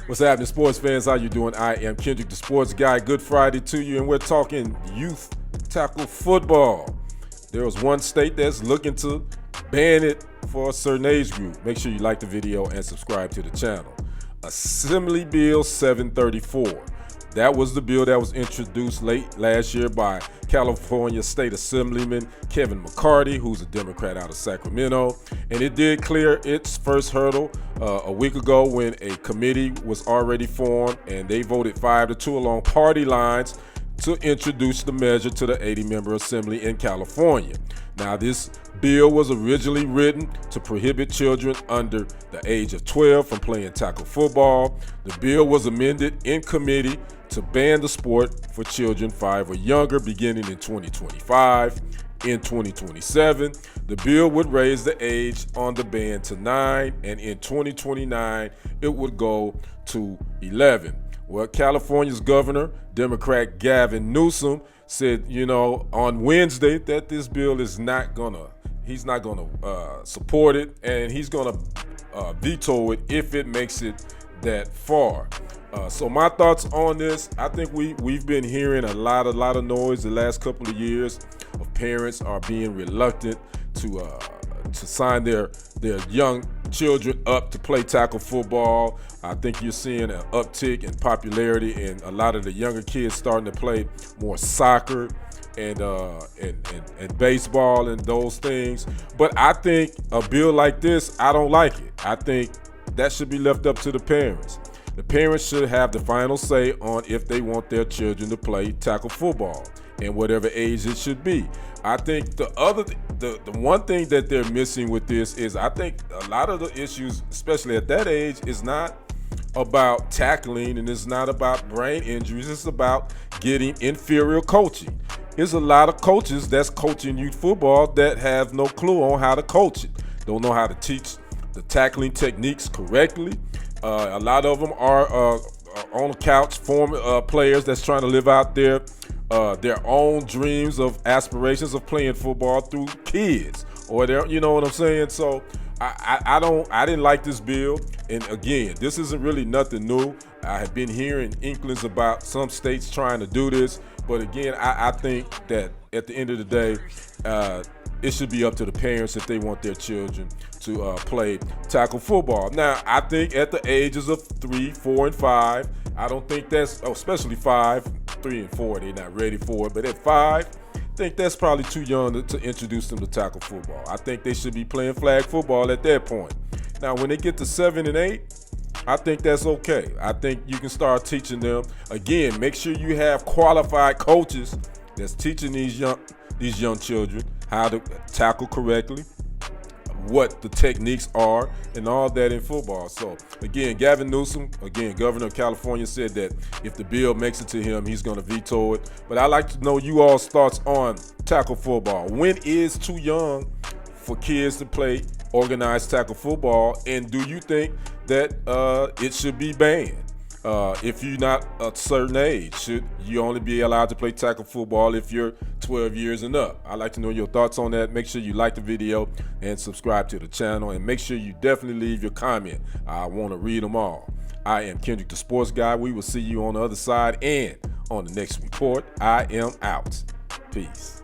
What's happening, sports fans? How you doing? I am Kendrick, the sports guy. Good Friday to you, and we're talking youth tackle football. There was one state that's looking to ban it for a certain age group. Make sure you like the video and subscribe to the channel. Assembly Bill 734. That was the bill that was introduced late last year by California State Assemblyman Kevin McCarty, who's a Democrat out of Sacramento. And it did clear its first hurdle a week ago when a committee was already formed, and they voted 5-2 along party lines to introduce the measure to the 80-member assembly in California. Now, this bill was originally written to prohibit children under the age of 12 from playing tackle football. The bill was amended in committee to ban the sport for children 5 or younger beginning in 2025. In 2027, the bill would raise the age on the ban to 9, and in 2029, it would go to 11. Well, California's governor, Democrat Gavin Newsom, said, on Wednesday that this bill is he's not gonna support it, and he's gonna veto it if it makes it that far. So my thoughts on this: I think we've been hearing a lot of noise the last couple of years of parents are being reluctant to sign their young children up to play tackle football. I think you're seeing an uptick in popularity, and a lot of the younger kids starting to play more soccer and baseball and those things. But I think a bill like this, I don't like it. I think that should be left up to the parents. The parents should have the final say on if they want their children to play tackle football and whatever age it should be. I think the one thing that they're missing with this is, I think a lot of the issues, especially at that age, is not about tackling, and it's not about brain injuries. It's about getting inferior coaching. There's a lot of coaches that's coaching youth football that have no clue on how to coach it, don't know how to teach the tackling techniques correctly. A lot of them are on the couch, former players that's trying to live out their own dreams of aspirations of playing football through kids, or you know what I'm saying? So I didn't like this bill. And again, this isn't really nothing new. I have been hearing inklings about some states trying to do this, but again, I think that at the end of the day, it should be up to the parents if they want their children to play tackle football. Now, I think at the ages of 3, 4, and 5, I don't think that's, especially 5, 3, and 4, they're not ready for it. But at 5, I think that's probably too young to introduce them to tackle football. I think they should be playing flag football at that point. Now, when they get to 7 and 8, I think that's okay. I think you can start teaching them. Again, make sure you have qualified coaches that's teaching these young children how to tackle correctly, what the techniques are, and all that in football. So again, Gavin Newsom, governor of California, said that if the bill makes it to him, he's going to veto it. But I'd like to know you all's thoughts on tackle football. When is too young for kids to play organized tackle football, and do you think that it should be banned? If you're not a certain age, should you only be allowed to play tackle football if you're 12 years and up? I'd like to know your thoughts on that. Make sure you like the video and subscribe to the channel, and make sure you definitely leave your comment. I want to read them all. I am Kendrick, the sports guy. We will see you on the other side and on the next report. I am out. Peace.